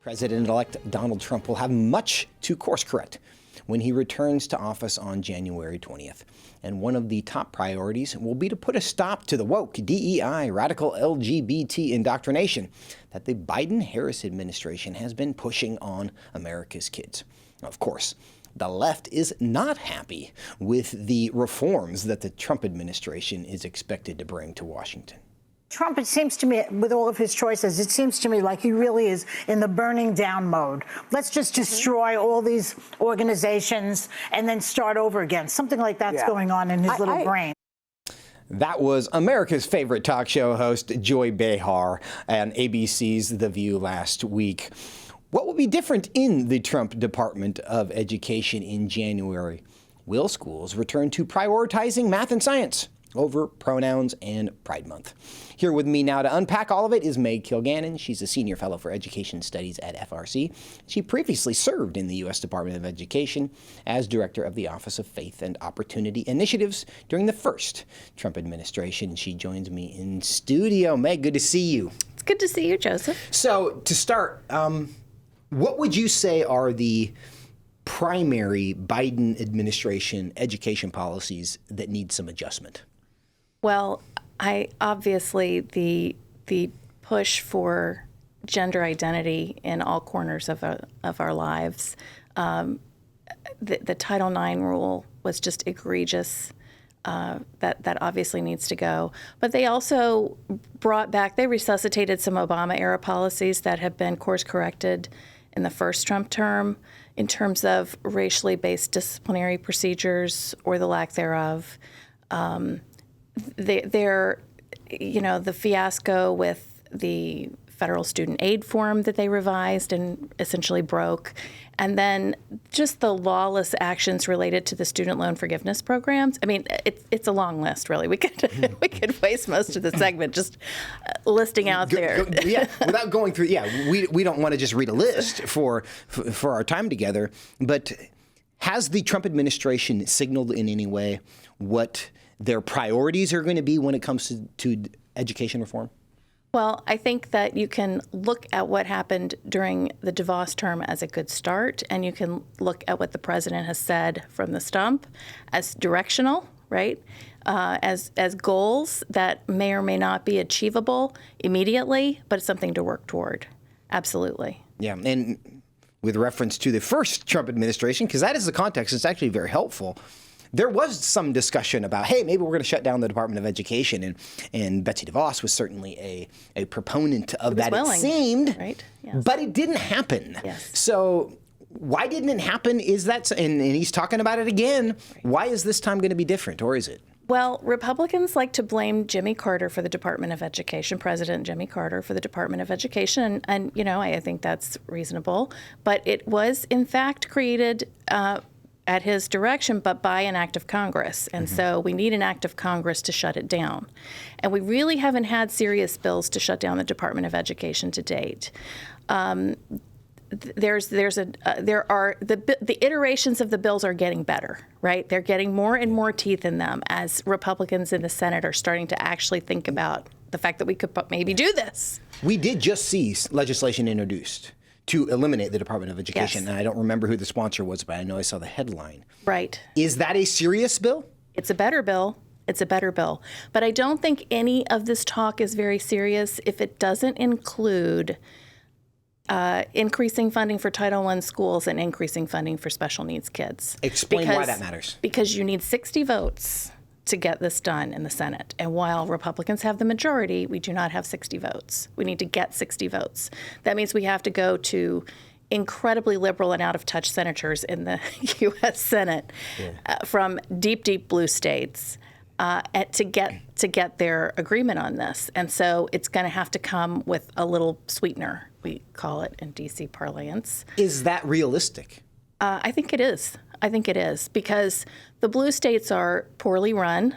President-elect Donald Trump will have much to course correct when he returns to office on January 20th. And one of the top priorities will be to put a stop to the woke, DEI, radical LGBT indoctrination that the Biden-Harris administration has been pushing on America's kids. Of course, the left is not happy with the reforms that the Trump administration is expected to bring to Washington. Trump, it seems to me, with all of his choices, it seems to me like he really is in the burning down mode. Let's just destroy all these organizations and then start over again. Something like that's going on in his little brain. That was America's favorite talk show host, Joy Behar, on ABC's The View last week. What will be different in the Trump Department of Education in January? Will schools return to prioritizing math and science over pronouns and Pride Month? Here with me now to unpack all of it is Meg Kilgannon. She's a senior fellow for education studies at FRC. She previously served in the U.S. Department of Education as director of the Office of Faith and Opportunity Initiatives during the first Trump administration. She joins me in studio. Meg, good to see you. It's good to see you, Joseph. So to start, what would you say are the primary Biden administration education policies that need some adjustment? Well, obviously the push for gender identity in all corners of our lives. The Title IX rule was just egregious. That obviously needs to go. But they also they resuscitated some Obama-era policies that have been course-corrected in the first Trump term in terms of racially based disciplinary procedures or the lack thereof. The fiasco with the federal student aid form that they revised and essentially broke, and then just the lawless actions related to the student loan forgiveness programs. I mean, it's a long list, really. We could waste most of the segment just listing out there. Without going through. We don't want to just read a list for our time together. But has the Trump administration signaled in any way what their priorities are going to be when it comes to education reform? Well, I think that you can look at what happened during the DeVos term as a good start, and you can look at what the president has said from the stump as directional, right? As goals that may or may not be achievable immediately, but it's something to work toward. Absolutely. Yeah, and with reference to the first Trump administration, because that is the context, it's actually very helpful. There was some discussion about, hey, maybe we're going to shut down the Department of Education, and Betsy DeVos was certainly a proponent of that, willing, it seemed, right? Yes. But it didn't happen. Yes. So why didn't it happen? Is that, and he's talking about it again, right. Why is this time going to be different, or is it? Well, Republicans like to blame Jimmy Carter for the Department of Education, President Jimmy Carter for the Department of Education, and I think that's reasonable. But it was, in fact, created at his direction, but by an act of Congress. And so we need an act of Congress to shut it down. And we really haven't had serious bills to shut down the Department of Education to date. The iterations of the bills are getting better, right? They're getting more and more teeth in them as Republicans in the Senate are starting to actually think about the fact that we could maybe do this. We did just see legislation introduced to eliminate the Department of Education. Yes. And I don't remember who the sponsor was, but I know I saw the headline. Right. Is that a serious bill? It's a better bill. It's a better bill. But I don't think any of this talk is very serious if it doesn't include increasing funding for Title I schools and increasing funding for special needs kids. Explain why that matters. Because you need 60 votes to get this done in the Senate. And while Republicans have the majority, we do not have 60 votes. We need to get 60 votes. That means we have to go to incredibly liberal and out-of-touch senators in the U.S. Senate from deep, deep blue states to get their agreement on this. And so it's going to have to come with a little sweetener, we call it in D.C. parlance. Is that realistic? I think it is. I think it is, because the blue states are poorly run.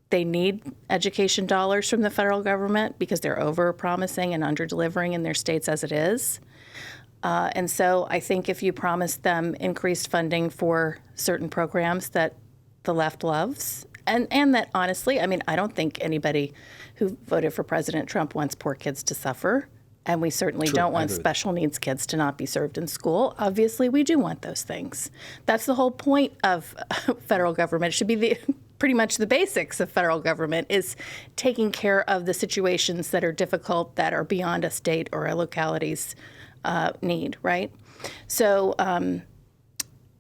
They need education dollars from the federal government because they're over-promising and under-delivering in their states as it is. And so I think if you promise them increased funding for certain programs that the left loves, and that honestly, I mean, I don't think anybody who voted for President Trump wants poor kids to suffer. And we certainly True, don't I want agree with special needs kids to not be served in school. Obviously, we do want those things. That's the whole point of federal government. It should be pretty much the basics of federal government is taking care of the situations that are difficult, that are beyond a state or a locality's need, right? So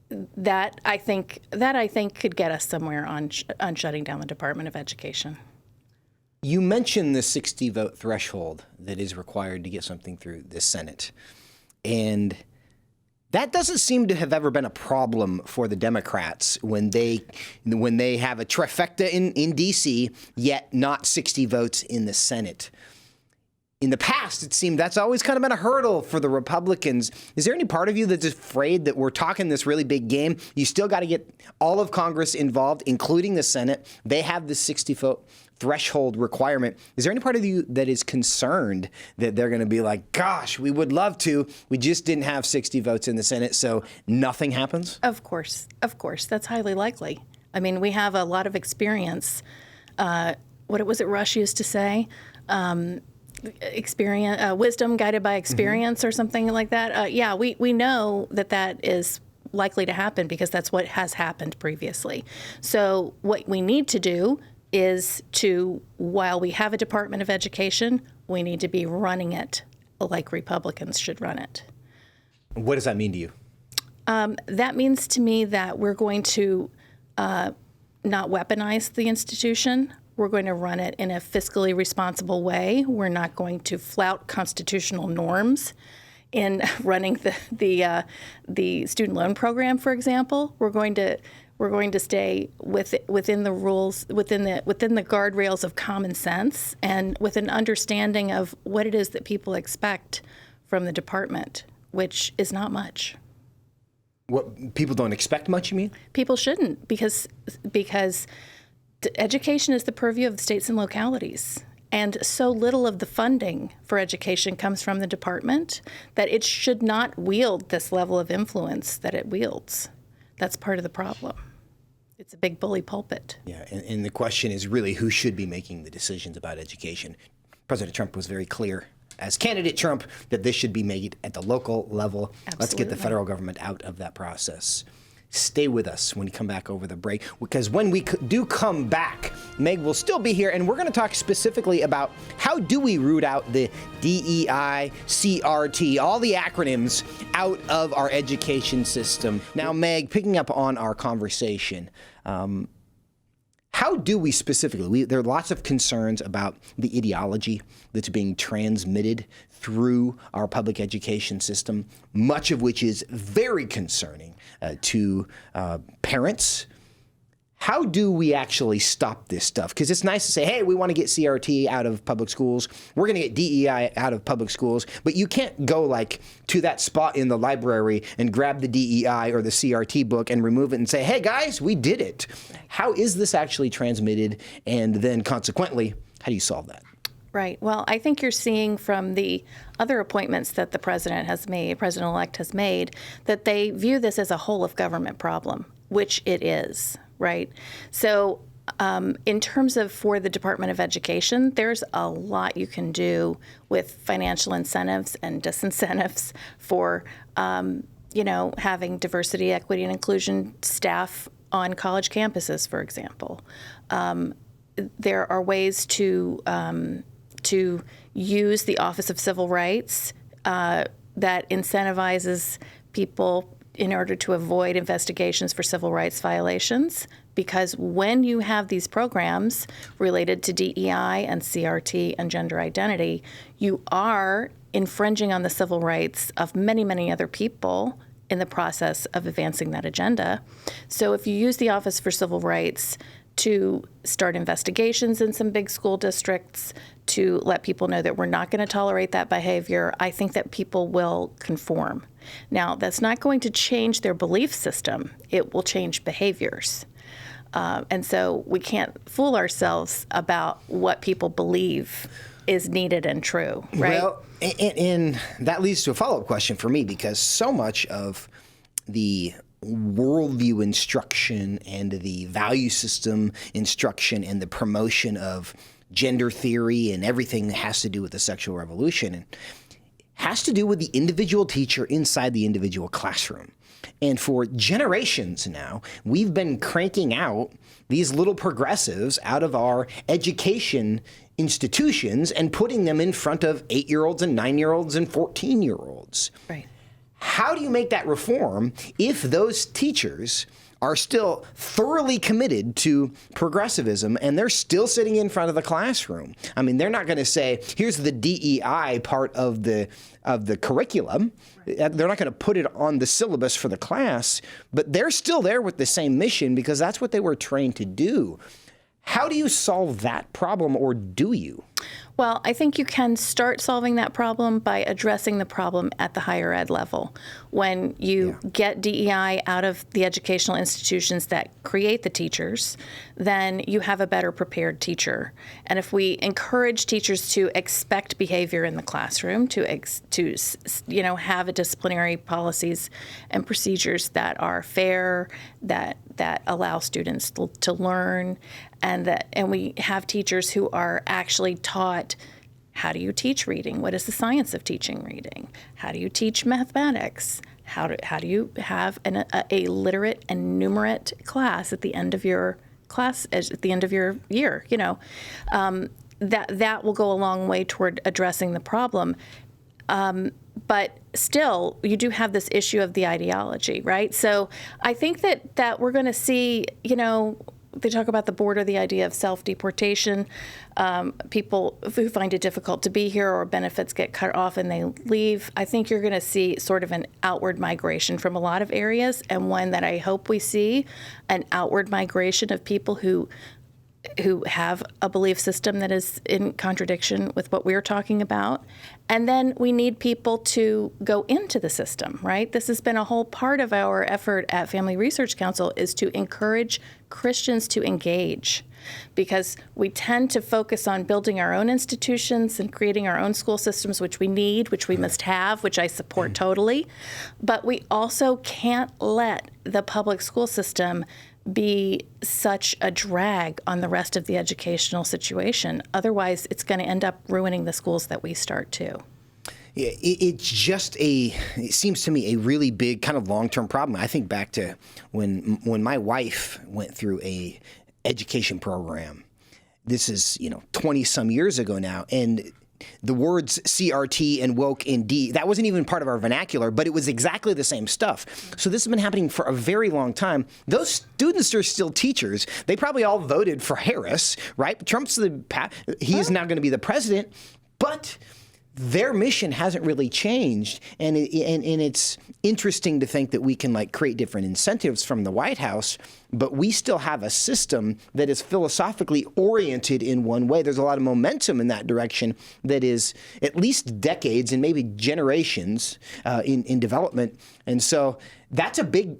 that I think could get us somewhere on shutting down the Department of Education. You mentioned the 60-vote threshold that is required to get something through the Senate. And that doesn't seem to have ever been a problem for the Democrats when they have a trifecta in D.C., yet not 60 votes in the Senate. In the past, it seemed that's always kind of been a hurdle for the Republicans. Is there any part of you that's afraid that we're talking this really big game? You still got to get all of Congress involved, including the Senate. They have the 60-vote threshold requirement. Is there any part of you that is concerned that they're going to be like, gosh, we would love to. We just didn't have 60 votes in the Senate, so nothing happens? Of course. That's highly likely. I mean, we have a lot of experience. What was it Rush used to say? Wisdom guided by experience or something like that. We know that is likely to happen because that's what has happened previously. So what we need to do is while we have a Department of Education, we need to be running it like Republicans should run it. What does that mean to you? That means to me that we're going to not weaponize the institution. We're going to run it in a fiscally responsible way. We're not going to flout constitutional norms in running the student loan program, for example. We're going to stay within the rules, within the guardrails of common sense, and with an understanding of what it is that people expect from the department, which is not much. What, people don't expect much, you mean? People shouldn't, because education is the purview of the states and localities. And so little of the funding for education comes from the department that it should not wield this level of influence that it wields. That's part of the problem. It's a big bully pulpit. Yeah, and the question is really who should be making the decisions about education. President Trump was very clear as candidate Trump that this should be made at the local level. Absolutely. Let's get the federal government out of that process. Stay with us when you come back over the break, because when we do come back, Meg will still be here, and we're going to talk specifically about how do we root out the DEI, CRT, all the acronyms out of our education system. Now, Meg, picking up on our conversation, how do we specifically, there are lots of concerns about the ideology that's being transmitted through our public education system, much of which is very concerning to parents. How do we actually stop this stuff? Because it's nice to say, hey, we want to get CRT out of public schools. We're going to get DEI out of public schools. But you can't go like to that spot in the library and grab the DEI or the CRT book and remove it and say, hey, guys, we did it. How is this actually transmitted? And then consequently, how do you solve that? Right. Well, I think you're seeing from the other appointments that the president-elect has made, that they view this as a whole of government problem, which it is, right? So in terms of for the Department of Education, there's a lot you can do with financial incentives and disincentives for, having diversity, equity, and inclusion staff on college campuses, for example. There are ways to use the Office of Civil Rights that incentivizes people in order to avoid investigations for civil rights violations. Because when you have these programs related to DEI and CRT and gender identity, you are infringing on the civil rights of many, many other people in the process of advancing that agenda. So if you use the Office for Civil Rights to start investigations in some big school districts, to let people know that we're not going to tolerate that behavior, I think that people will conform. Now, that's not going to change their belief system. It will change behaviors. And so we can't fool ourselves about what people believe is needed and true, right? Well, and that leads to a follow-up question for me, because so much of the worldview instruction and the value system instruction and the promotion of gender theory and everything that has to do with the sexual revolution has to do with the individual teacher inside the individual classroom. And for generations now, we've been cranking out these little progressives out of our education institutions and putting them in front of 8-year-olds and 9-year-olds and 14-year-olds. Right. How do you make that reform if those teachers are still thoroughly committed to progressivism and they're still sitting in front of the classroom? I mean, they're not going to say, here's the DEI part of the curriculum. Right. They're not going to put it on the syllabus for the class, but they're still there with the same mission because that's what they were trained to do. How do you solve that problem, or do you? Well, I think you can start solving that problem by addressing the problem at the higher ed level. When you get DEI out of the educational institutions that create the teachers, then you have a better prepared teacher. And if we encourage teachers to expect behavior in the classroom, to have a disciplinary policies and procedures that are fair, that allow students to learn, and we have teachers who are actually taught, how do you teach reading? What is the science of teaching reading? How do you teach mathematics? How do you have a literate and numerate class at the end of your year? That will go a long way toward addressing the problem. But still, you do have this issue of the ideology, right? So I think that we're going to see, they talk about the border, the idea of self-deportation. People who find it difficult to be here or benefits get cut off and they leave. I think you're going to see sort of an outward migration from a lot of areas, and one that I hope we see, an outward migration of people who have a belief system that is in contradiction with what we're talking about. And then we need people to go into the system, right? This has been a whole part of our effort at Family Research Council, is to encourage Christians to engage, because we tend to focus on building our own institutions and creating our own school systems, which we need, which we must have, which I support totally. But we also can't let the public school system be such a drag on the rest of the educational situation. Otherwise, it's going to end up ruining the schools that we start too. Yeah, it seems to me a really big kind of long-term problem. I think back to when my wife went through a education program. This is, 20 some years ago now, and the words CRT and woke and D, that wasn't even part of our vernacular, but it was exactly the same stuff. So this has been happening for a very long time. Those students are still teachers. They probably all voted for Harris, right? He is now going to be the president, but their mission hasn't really changed. And it's interesting to think that we can create different incentives from the White House, but we still have a system that is philosophically oriented in one way. There's a lot of momentum in that direction that is at least decades and maybe generations in development. And so that's a big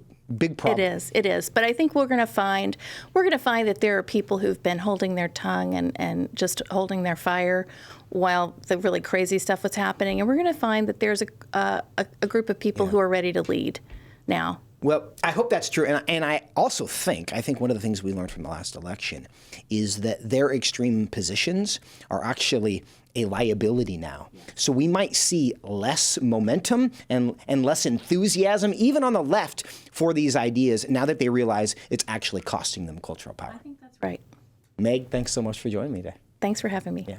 problem. It is. But I think we're going to find that there are people who've been holding their tongue and just holding their fire while the really crazy stuff was happening. And we're going to find that there's a group of people who are ready to lead now. Well, I hope that's true. And I also think one of the things we learned from the last election is that their extreme positions are actually a liability now. So we might see less momentum and less enthusiasm, even on the left, for these ideas now that they realize it's actually costing them cultural power. I think that's right. Meg, thanks so much for joining me today. Thanks for having me. Yeah.